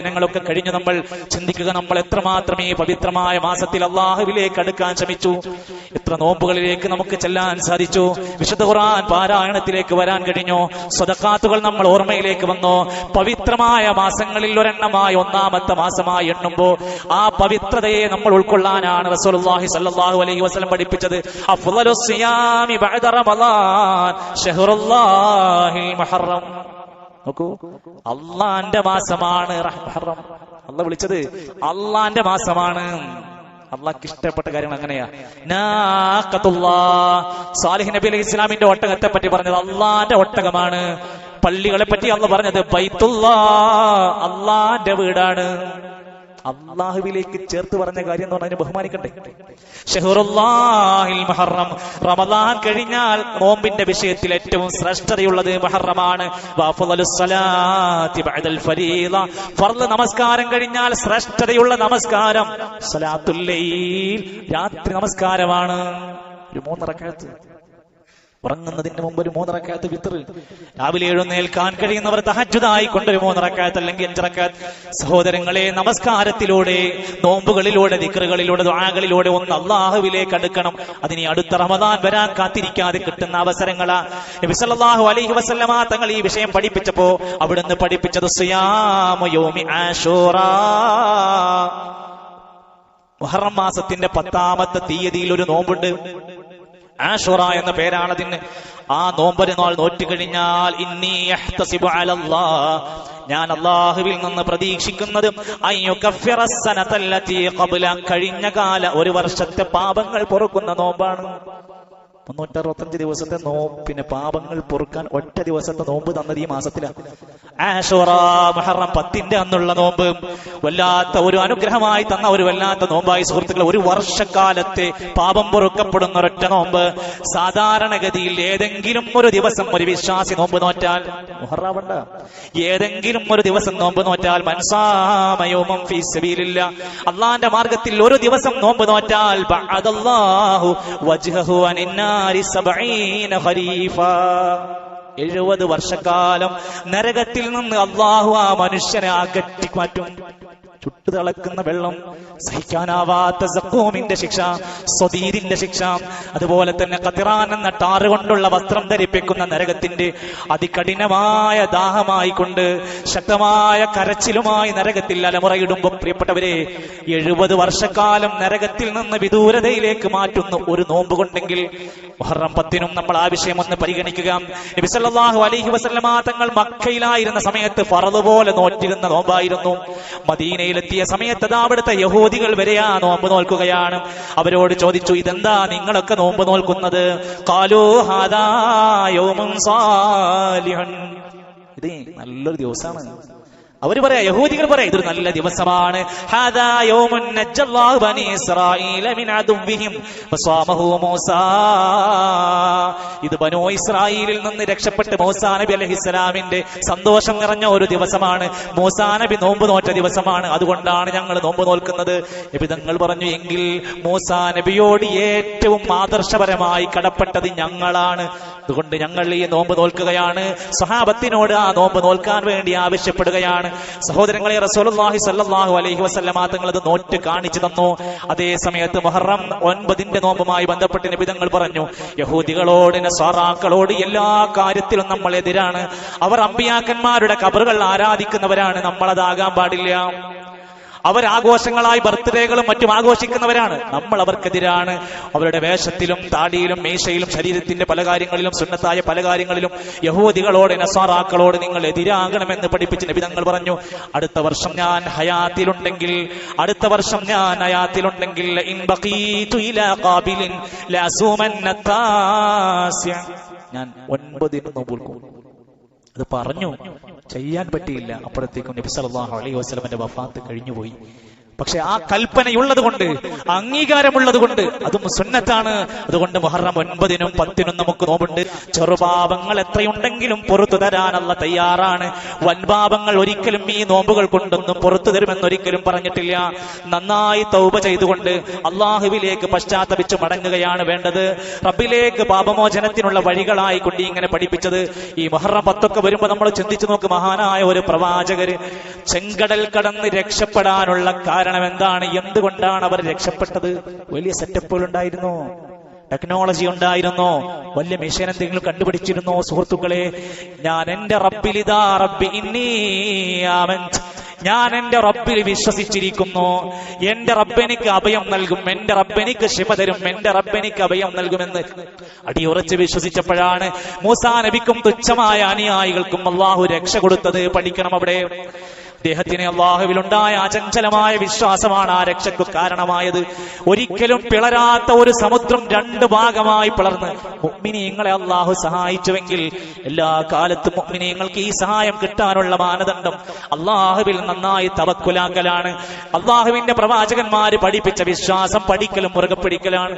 ദിനങ്ങളൊക്കെ കഴിഞ്ഞ് നമ്മൾ ചിന്തിക്കുക, നമ്മൾ എത്രമാത്രം ഈ പവിത്രമായ മാസത്തിൽ അള്ളാഹുവിലേക്ക് അടുക്കാൻ ശ്രമിച്ചു, എത്ര നോമ്പുകളിലേക്ക് നമുക്ക് ചെല്ലാൻ സാധിച്ചു, വിശുദ്ധ ഖുർആൻ പാരായണത്തിലേക്ക് വരാൻ കഴിഞ്ഞു, സ്വദഖാത്തുകൾ നമ്മൾ ഓർമ്മയിലേക്ക് വന്നു. പവിത്രമായ മാസങ്ങളിൽ ഒരെണ്ണമായി ഒന്നാമത്തെ മാസമായി എണ്ണുമ്പോൾ ആ പവിത്രതയെ നമ്മൾ ഉൾക്കൊള്ളാനാണ് റസൂലുള്ളാഹി സ്വല്ലല്ലാഹു അലൈഹി വസല്ലം പഠിപ്പിച്ചത്. അഫ്ളലുസ് സിയാമി ബഅദ റമളാൻ ശഹ്റുല്ലാഹിൽ മുഹറം. നോക്കൂ, അള്ളാന്റെ മാസമാണ് മുഹറം. അള്ളാഹ് വിളിച്ചത് അള്ളാന്റെ മാസമാണ്. അള്ളാഹ്ക്ക് ഇഷ്ടപ്പെട്ട കാര്യങ്ങൾ അങ്ങനെയാ. സാലിഹ് നബി അലൈഹി ഇസ്ലാമിന്റെ ഒട്ടകത്തെ പറ്റി പറഞ്ഞത് അള്ളാന്റെ ഒട്ടകമാണ്. പള്ളികളെ പറ്റി അള്ളാഹ് പറഞ്ഞത് ബൈത്തുല്ലാ, അള്ളാന്റെ വീടാണ്. അള്ളാഹുവിലേക്ക് ചേർത്ത് പറഞ്ഞ കാര്യം എന്ന് പറഞ്ഞാൽ ബഹുമാനിക്കണ്ടേ. ശഹ്റുല്ലാഹിൽ മുഹറം, റമളാൻ കഴിഞ്ഞാൽ നോമ്പിന്റെ വിഷയത്തിൽ ഏറ്റവും ശ്രേഷ്ഠതയുള്ളത് മുഹറമാണ്. വഅഫ്ളലുസ് സ്വലാത്തി ബഅദൽ ഫരീള, ഫർള് നമസ്കാരം കഴിഞ്ഞാൽ ശ്രേഷ്ഠതയുള്ള നമസ്കാരം സ്വലാത്തുൽ ലൈൽ, രാത്രി നമസ്കാരമാണ്. ഒരു 3 റക്അത്ത്, ഉറങ്ങുന്നതിന് മുമ്പ് ഒരു 3 റക്അത്ത് വിത്ർ, രാവിലെ എഴുന്നേൽക്കാൻ കഴിയുന്നവർ തഹജ്ജുദായി കൊണ്ടൊരു 3 റക്അത്ത് അല്ലെങ്കിൽ 5 റക്അത്ത്. സഹോദരങ്ങളെ, നമസ്കാരത്തിലൂടെ, നോമ്പുകളിലൂടെ, ദിക്റുകളിലൂടെ, ദുആകളിലൂടെ ഒന്ന് അല്ലാഹുവിലേക്ക് അടുക്കണം. അതിനി അടുത്ത റമദാൻ വരാൻ കാത്തിരിക്കാതെ കിട്ടുന്ന അവസരങ്ങളാ. നബി സല്ലല്ലാഹു അലൈഹി വസല്ലമ തങ്ങൾ ഈ വിഷയം പഠിപ്പിച്ചപ്പോ അവിടുന്ന് പഠിപ്പിച്ചത് സിയാമു യൗമി ആശൂറാ, മുഹറം മാസത്തിന്റെ 10ാമത്തെ തീയതിയിൽ ഒരു നോമ്പുണ്ട്. ആശുറ എന്ന പേരാണ് അതിന്. ആ നോമ്പൊരു നാൾ നോറ്റുകഴിഞ്ഞാൽ ഇന്നി യഹ്തസിബു അലല്ലാഹ്, ഞാൻ അല്ലാഹുവിൽ നിന്ന് പ്രതീക്ഷിക്കുന്നത് അയ്യുകഫിറ സനതല്ലതി ഖബ്ല, കഴിഞ്ഞ കാല ഒരു വർഷത്തെ പാപങ്ങൾ പൊറുക്കുന്ന നോമ്പാണ്. 365 ദിവസത്തെ പിന്നെ പാപങ്ങൾ പൊറുക്കാൻ ഒറ്റ ദിവസത്തെ നോമ്പ് തന്നത് ഈ മാസത്തിലാണ്. ആശൂറ മുഹറം 10ന്റെ അന്നുള്ള നോമ്പ് വല്ലാത്ത ഒരു അനുഗ്രഹമായി തന്ന ഒരു വല്ലാത്ത നോമ്പായി. സുഹൃത്തുക്കളെ, ഒരു വർഷക്കാലത്തെ പാപം പൊറുക്കപ്പെടുന്ന ഒരൊറ്റ നോമ്പ്. സാധാരണഗതിയിൽ ഏതെങ്കിലും ഒരു ദിവസം ഒരു വിശ്വാസി നോമ്പ് നോറ്റാൽ, മുഹറമണ്ട, ഏതെങ്കിലും ഒരു ദിവസം നോമ്പ് നോറ്റാൽ, മൻസാമ യൗമൻ ഫീ സബീലില്ലാ, അല്ലാഹുവിന്റെ മാർഗ്ഗത്തിൽ ഒരു ദിവസം നോമ്പ് നോറ്റാൽ, ബഅദല്ലാഹു വജ്ഹഹു അനിന്നാ 70 വർഷക്കാലം നരകത്തിൽ നിന്ന് അള്ളാഹു ആ മനുഷ്യനെ അകറ്റി മാറ്റും. ചുട്ടു തിളക്കുന്ന വെള്ളം, സഹിക്കാനാവാത്ത സഖൂമിന്റെ ശിക്ഷ, സ്വദീരിന്റെ ശിക്ഷ, അതുപോലെ തന്നെ ഖതിറാൻ എന്ന ടാറ് കൊണ്ടുള്ള വസ്ത്രം ധരിപ്പിക്കുന്ന നരകത്തിന്റെ അതികഠിനമായ ദാഹമായി കൊണ്ട് ശക്തമായ കരച്ചിലുമായി നരകത്തിൽ അലമുറയിടുമ്പോൾ, പ്രിയപ്പെട്ടവരെ, 70 വർഷക്കാലം നരകത്തിൽ നിന്ന് വിദൂരതയിലേക്ക് മാറ്റുന്ന ഒരു നോമ്പ് കൊണ്ടെങ്കിൽ മുഹറം 10നും നമ്മൾ ആ വിഷയം ഒന്ന് പരിഗണിക്കുക. നബി സല്ലല്ലാഹു അലൈഹി വസല്ലമ തങ്ങൾ മക്കയിലായിരുന്ന സമയത്ത് ഫർള് പോലെ നോറ്റിരുന്ന നോമ്പായിരുന്നു. മദീനയിലെത്തിയ സമയത്ത് അവിടുത്തെ യഹൂദികൾ വരെ ആ നോമ്പ് നോൽക്കുകയാണ്. അവരോട് ചോദിച്ചു, ഇതെന്താ നിങ്ങളൊക്കെ നോമ്പ് നോൽക്കുന്നത്? ഖാലൂ ഹാദാ യൗമുൻ സാലിഹുൻ, ഇത് നല്ലൊരു ദിവസമാണ്. അവര് പറയാ, യഹൂദികൾ പറയാ, ഇതൊരു നല്ല ദിവസമാണ്. ഹാദാ യൗമുൻ നജ്ജല്ലാഹു ബനി ഇസ്രായീല മിൻ അദുവ്വിഹിം വസാമഹു മൂസാ, ഇത് ബനൂ ഇസ്രായീലിൽ നിന്ന് രക്ഷപ്പെട്ട് മൂസാ നബി അലൈഹിസ്സലാമിന്റെ സന്തോഷം നിറഞ്ഞ ഒരു ദിവസമാണ്. മൂസാ നബി നോമ്പ് നോറ്റ ദിവസമാണ്, അതുകൊണ്ടാണ് ഞങ്ങൾ നോമ്പ് നോൽക്കുന്നത്. നബി തങ്ങൾ പറഞ്ഞു, എങ്കിൽ മൂസാ നബിയോട് ഏറ്റവും ആദർശപരമായി കടപ്പെട്ടത് ഞങ്ങളാണ്, അതുകൊണ്ട് ഞങ്ങൾ ഈ നോമ്പ് നോൽക്കുകയാണ്. സ്വഹാബത്തിനോട് ആ നോമ്പ് നോൽക്കാൻ വേണ്ടി ആവശ്യപ്പെടുകയാണ്. സഹോദരങ്ങളെ, റസൂലുള്ളാഹി സ്വല്ലല്ലാഹു അലൈഹി വസല്ലമ തങ്ങൾ അത് നോറ്റ് കാണിച്ചു തന്നു. അതേ സമയത്ത് മുഹറം 9ന്റെ നോമ്പുമായി ബന്ധപ്പെട്ട് നബി തങ്ങൾ പറഞ്ഞു, യഹൂദികളോട്, നസ്വാറാക്കളോട് എല്ലാ കാര്യത്തിലും നമ്മൾ എതിരാണ്. അവർ അമ്പിയാക്കന്മാരുടെ ഖബറുകൾ ആരാധിക്കുന്നവരാണ്, നമ്മളതാകാൻ പാടില്ല. അവരാഘോഷങ്ങളായി ബർത്ത്ഡേകളും മറ്റും ആഘോഷിക്കുന്നവരാണ്, നമ്മൾ അവർക്കെതിരാണ്. അവരുടെ വേഷത്തിലും താടിയിലും മീശയിലും ശരീരത്തിന്റെ പല കാര്യങ്ങളിലും സുന്നത്തായ പല കാര്യങ്ങളിലും യഹൂദികളോട്, നസ്വാറാക്കളോട് നിങ്ങൾ എതിരാകണമെന്ന് പഠിപ്പിച്ച് നബി തങ്ങൾ പറഞ്ഞു, അടുത്ത വർഷം ഞാൻ ഹയാത്തിലുണ്ടെങ്കിൽ ഇൻ ബഖീതു ഇലാ ഖാബിലിൻ ലഅസൂമന്ന താസിഅ, ഞാൻ 9 നോമ്പ് നോൽക്കും. അത് പറഞ്ഞു, ചെയ്യാൻ പറ്റിയില്ല. അപ്പോഴത്തേക്കും നബി സല്ലല്ലാഹു അലൈഹി വസല്ലമയുടെ വഫാത്ത് കഴിഞ്ഞുപോയി. പക്ഷെ ആ കൽപ്പനയുള്ളത് കൊണ്ട്, അംഗീകാരമുള്ളത് കൊണ്ട് അതും സുന്നത്താണ്. അതുകൊണ്ട് മുഹറം 9-നും 10-നും നമുക്ക് നോമ്പുണ്ട്. ചെറുപാപങ്ങൾ എത്രയുണ്ടെങ്കിലും പുറത്തു തരാൻ അല്ലാഹു തയ്യാറാണ്. വൻപാപങ്ങൾ ഒരിക്കലും ഈ നോമ്പുകൾ കൊണ്ടൊന്നും പുറത്തു തരുമെന്നൊരിക്കലും പറഞ്ഞിട്ടില്ല. നന്നായി തൗബ ചെയ്തുകൊണ്ട് അള്ളാഹുവിലേക്ക് പശ്ചാത്തപിച്ച് മടങ്ങുകയാണ് വേണ്ടത്. റബ്ബിലേക്ക് പാപമോചനത്തിനുള്ള വഴികളായി കൊണ്ട് ഇങ്ങനെ പഠിപ്പിച്ചത്. ഈ മുഹറം 10 വരുമ്പോ നമ്മൾ ചിന്തിച്ചു നോക്ക്, മഹാനായ ഒരു പ്രവാചകര് ചെങ്കടൽ കടന്ന് രക്ഷപ്പെടാനുള്ള കാരണം എന്താണ്? എന്തുകൊണ്ടാണ് അവർ രക്ഷപ്പെട്ടത്? വലിയ സെറ്റപ്പുകൾ ഉണ്ടായിരുന്നു, ടെക്നോളജി ഉണ്ടായിരുന്നോ? വലിയ മെഷീൻ എന്തെങ്കിലും കണ്ടുപിടിച്ചിരുന്നോ? സുഹൃത്തുക്കളെ, ഞാൻ എന്റെ റബ്ബിൽ ഇതാ റബ്ബി ഇന്നി ആമൻതു, ഞാൻ എന്റെ റബ്ബിൽ വിശ്വസിച്ചിരിക്കുന്നു, എന്റെ റബ്ബെനിക്ക് അഭയം നൽകും, എന്റെ റബ്ബെനിക്ക് ശിഫ തരും, എന്റെ റബ്ബെനിക്ക് അഭയം നൽകുമെന്ന് അടിയുറച്ച് വിശ്വസിച്ചപ്പോഴാണ് മൂസാ നബിക്കും തുച്ഛമായ അനുയായികൾക്കും അള്ളാഹു രക്ഷ കൊടുത്തത്. പഠിക്കണം അവിടെ. അദ്ദേഹത്തിന് അള്ളാഹുവിലുണ്ടായ അചഞ്ചലമായ വിശ്വാസമാണ് ആ രക്ഷയ്ക്ക് കാരണമായത്. ഒരിക്കലും പിളരാത്ത ഒരു സമുദ്രം 2 ഭാഗമായി പിളർന്ന് മുഅ്മിനീങ്ങളെ അള്ളാഹു സഹായിച്ചുവെങ്കിൽ എല്ലാ കാലത്തും മുഅ്മിനീങ്ങൾക്ക് ഈ സഹായം കിട്ടാനുള്ള മാനദണ്ഡം അള്ളാഹുവിൽ നന്നായി തവക്കുലാക്കലാണ്. അള്ളാഹുവിന്റെ പ്രവാചകന്മാര് പഠിപ്പിച്ച വിശ്വാസം പഠിക്കലും മുറുകെ പിടിക്കലാണ്.